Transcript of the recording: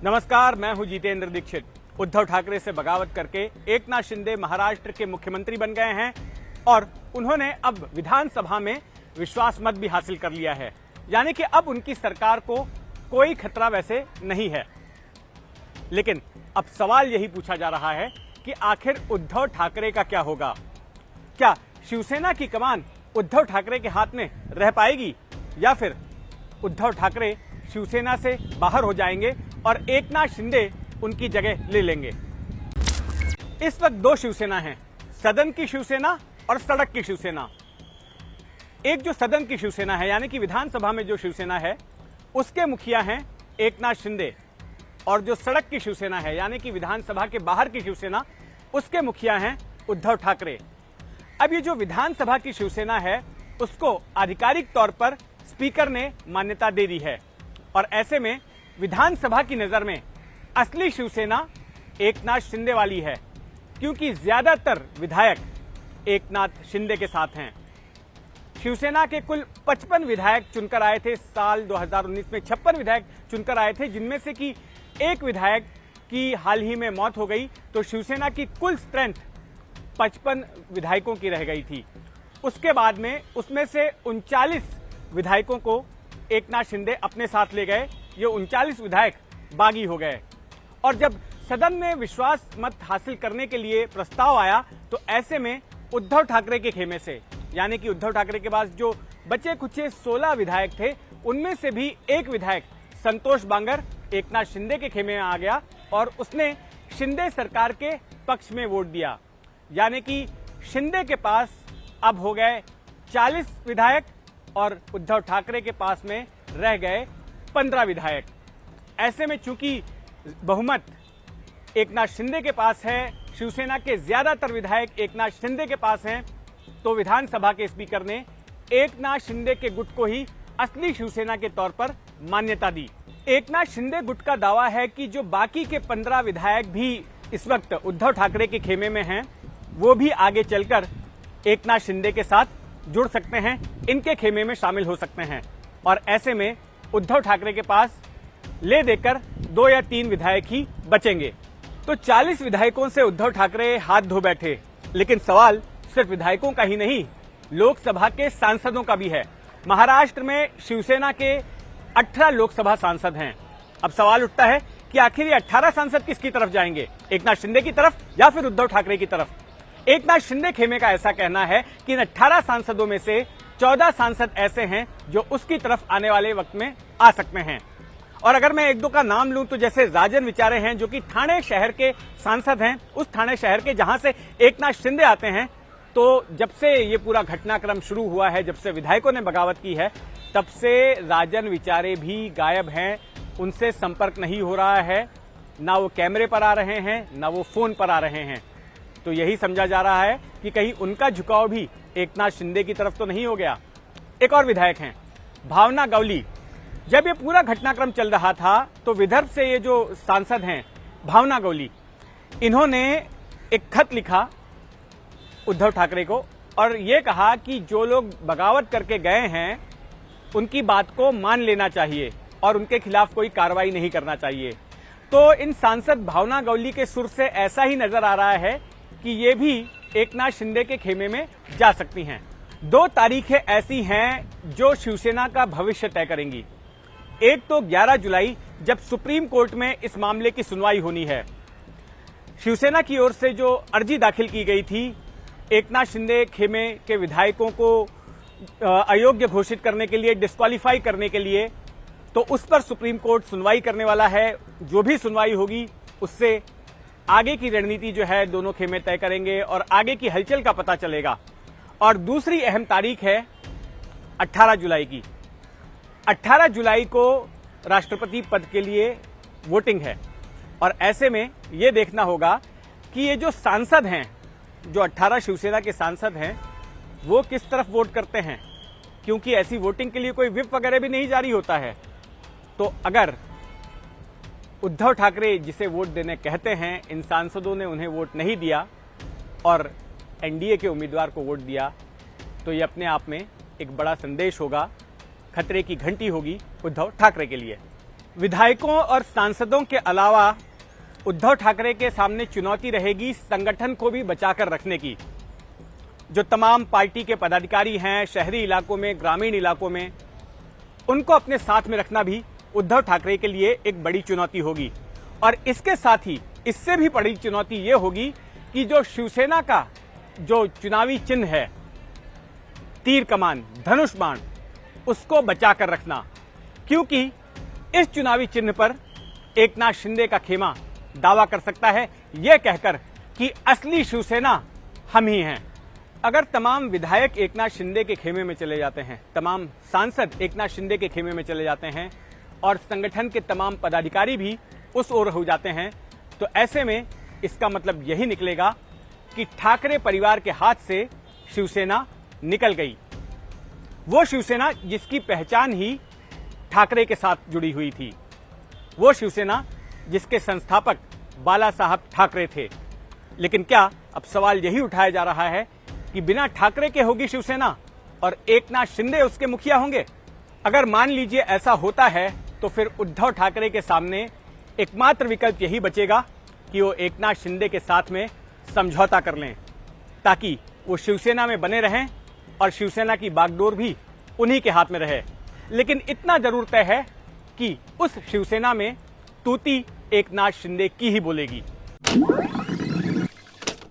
नमस्कार, मैं हूं जितेंद्र दीक्षित। उद्धव ठाकरे से बगावत करके एकनाथ शिंदे महाराष्ट्र के मुख्यमंत्री बन गए हैं और उन्होंने अब विधानसभा में विश्वास मत भी हासिल कर लिया है। यानी कि अब उनकी सरकार को कोई खतरा वैसे नहीं है। लेकिन अब सवाल यही पूछा जा रहा है कि आखिर उद्धव ठाकरे का क्या होगा? क्या शिवसेना की कमान उद्धव ठाकरे के हाथ में रह पाएगी या फिर उद्धव ठाकरे शिवसेना से बाहर हो जाएंगे और एकनाथ शिंदे उनकी जगह ले लेंगे? इस वक्त दो शिवसेना हैं, सदन की शिवसेना और सड़क की शिवसेना। एक जो सदन की शिवसेना है यानी कि विधानसभा में जो शिवसेना है उसके मुखिया हैं एकनाथ शिंदे, और जो सड़क की शिवसेना है यानी कि विधानसभा के बाहर की शिवसेना उसके मुखिया हैं उद्धव ठाकरे। अब ये जो विधानसभा की शिवसेना है उसको आधिकारिक तौर पर स्पीकर ने मान्यता दे दी है और ऐसे में विधानसभा की नजर में असली शिवसेना एकनाथ शिंदे वाली है, क्योंकि ज्यादातर विधायक एकनाथ शिंदे के साथ हैं। शिवसेना के कुल 55 विधायक चुनकर आए थे। साल 2019 में 56 विधायक चुनकर आए थे, जिनमें से कि एक विधायक की हाल ही में मौत हो गई, तो शिवसेना की कुल स्ट्रेंथ 55 विधायकों की रह गई थी। उसके बाद में उसमें से 39 विधायकों को एकनाथ शिंदे अपने साथ ले गए। ये 39 विधायक बागी हो गए और जब सदन में विश्वास मत हासिल करने के लिए प्रस्ताव आया तो ऐसे में उद्धव ठाकरे के खेमे से, यानी कि उद्धव ठाकरे के पास जो बचे कुचे 16 विधायक थे उनमें से भी एक विधायक संतोष बांगर एकनाथ शिंदे के खेमे में आ गया और उसने शिंदे सरकार के पक्ष में वोट दिया। यानी कि शिंदे के पास अब हो गए 40 विधायक और उद्धव ठाकरे के पास में रह गए 15 विधायक। ऐसे में चूंकि बहुमत एकनाथ शिंदे के पास है, शिवसेना के ज्यादातर विधायक एकनाथ शिंदे के पास हैं, तो विधानसभा के स्पीकर ने एकनाथ शिंदे के गुट को ही असली शिवसेना के तौर पर मान्यता दी। एकनाथ शिंदे गुट का दावा है कि जो बाकी के 15 विधायक भी इस वक्त उद्धव ठाकरे के खेमे में हैं, वो भी आगे चलकर एकनाथ शिंदे के साथ जुड़ सकते हैं, इनके खेमे में शामिल हो सकते हैं और ऐसे में उद्धव ठाकरे के पास ले देकर 2 या 3 विधायक ही बचेंगे। तो 40 विधायकों से उद्धव ठाकरे हाथ धो बैठे, लेकिन सवाल सिर्फ विधायकों का ही नहीं, लोकसभा के सांसदों का भी है। महाराष्ट्र में शिवसेना के 18 लोकसभा सांसद हैं। अब सवाल उठता है कि आखिर ये 18 सांसद किसकी तरफ जाएंगे, एकनाथ शिंदे की तरफ या फिर उद्धव ठाकरे की तरफ? एकनाथ शिंदे खेमे का ऐसा कहना है कि इन 18 सांसदों में से 14 सांसद ऐसे हैं जो उसकी तरफ आने वाले वक्त में आ सकते हैं। और अगर मैं एक दो का नाम लूं तो जैसे राजन विचारे हैं जो कि ठाणे शहर के सांसद हैं, उस ठाणे शहर के जहां से एकनाथ शिंदे आते हैं। तो जब से ये पूरा घटनाक्रम शुरू हुआ है, जब से विधायकों ने बगावत की है, तब से राजन विचारे भी गायब हैं, उनसे संपर्क नहीं हो रहा है, ना वो कैमरे पर आ रहे हैं ना वो फोन पर आ रहे हैं। तो यही समझा जा रहा है कि कहीं उनका झुकाव भी एकनाथ शिंदे की तरफ तो नहीं हो गया। एक और विधायक हैं भावना गवली। जब ये पूरा घटनाक्रम चल रहा था तो विदर्भ से ये जो सांसद हैं भावना गवली, इन्होंने एक खत लिखा उद्धव ठाकरे को और ये कहा कि जो लोग बगावत करके गए हैं उनकी बात को मान लेना चाहिए और उनके खिलाफ कोई कार्रवाई नहीं करना चाहिए। तो इन सांसद भावना गवली के सुर से ऐसा ही नजर आ रहा है कि ये भी एकनाथ शिंदे के खेमे में जा सकती हैं। 2 तारीखें ऐसी हैं जो शिवसेना का भविष्य तय करेंगी। एक तो 11 जुलाई, जब सुप्रीम कोर्ट में इस मामले की सुनवाई होनी है। शिवसेना की ओर से जो अर्जी दाखिल की गई थी एकनाथ शिंदे खेमे के विधायकों को अयोग्य घोषित करने के लिए, डिस्क्वालीफाई करने के लिए, तो उस पर सुप्रीम कोर्ट सुनवाई करने वाला है। जो भी सुनवाई होगी उससे आगे की रणनीति जो है दोनों खेमे तय करेंगे और आगे की हलचल का पता चलेगा। और दूसरी अहम तारीख है 18 जुलाई की। 18 जुलाई को राष्ट्रपति पद के लिए वोटिंग है और ऐसे में यह देखना होगा कि ये जो सांसद हैं, जो 18 शिवसेना के सांसद हैं, वो किस तरफ वोट करते हैं, क्योंकि ऐसी वोटिंग के लिए कोई व्हिप वगैरह भी नहीं जारी होता है। तो अगर उद्धव ठाकरे जिसे वोट देने कहते हैं, इन सांसदों ने उन्हें वोट नहीं दिया और एनडीए के उम्मीदवार को वोट दिया, तो ये अपने आप में एक बड़ा संदेश होगा, खतरे की घंटी होगी उद्धव ठाकरे के लिए। विधायकों और सांसदों के अलावा उद्धव ठाकरे के सामने चुनौती रहेगी संगठन को भी बचाकर रखने की। जो तमाम पार्टी के पदाधिकारी हैं शहरी इलाकों में, ग्रामीण इलाकों में, उनको अपने साथ में रखना भी उद्धव ठाकरे के लिए एक बड़ी चुनौती होगी। और इसके साथ ही इससे भी बड़ी चुनौती ये होगी कि जो शिवसेना का जो चुनावी चिन्ह है, तीर कमान, धनुष बाण, उसको बचाकर रखना। क्योंकि इस चुनावी चिन्ह पर एकनाथ शिंदे का खेमा दावा कर सकता है यह कहकर कि असली शिवसेना हम ही हैं। अगर तमाम विधायक एकनाथ शिंदे के खेमे में चले जाते हैं, तमाम सांसद एकनाथ शिंदे के खेमे में चले जाते हैं और संगठन के तमाम पदाधिकारी भी उस ओर हो जाते हैं, तो ऐसे में इसका मतलब यही निकलेगा कि ठाकरे परिवार के हाथ से शिवसेना निकल गई। वो शिवसेना जिसकी पहचान ही ठाकरे के साथ जुड़ी हुई थी, वो शिवसेना जिसके संस्थापक बाला साहब ठाकरे थे। लेकिन क्या अब सवाल यही उठाया जा रहा है कि बिना ठाकरे के होगी शिवसेना और एकनाथ शिंदे उसके मुखिया होंगे? अगर मान लीजिए ऐसा होता है तो फिर उद्धव ठाकरे के सामने एकमात्र विकल्प यही बचेगा कि वो एकनाथ शिंदे के साथ में समझौता कर लें, ताकि वो शिवसेना में बने रहें और शिवसेना की बागडोर भी उन्हीं के हाथ में रहे। लेकिन इतना जरूर तय है कि उस शिवसेना में तूती एकनाथ शिंदे की ही बोलेगी।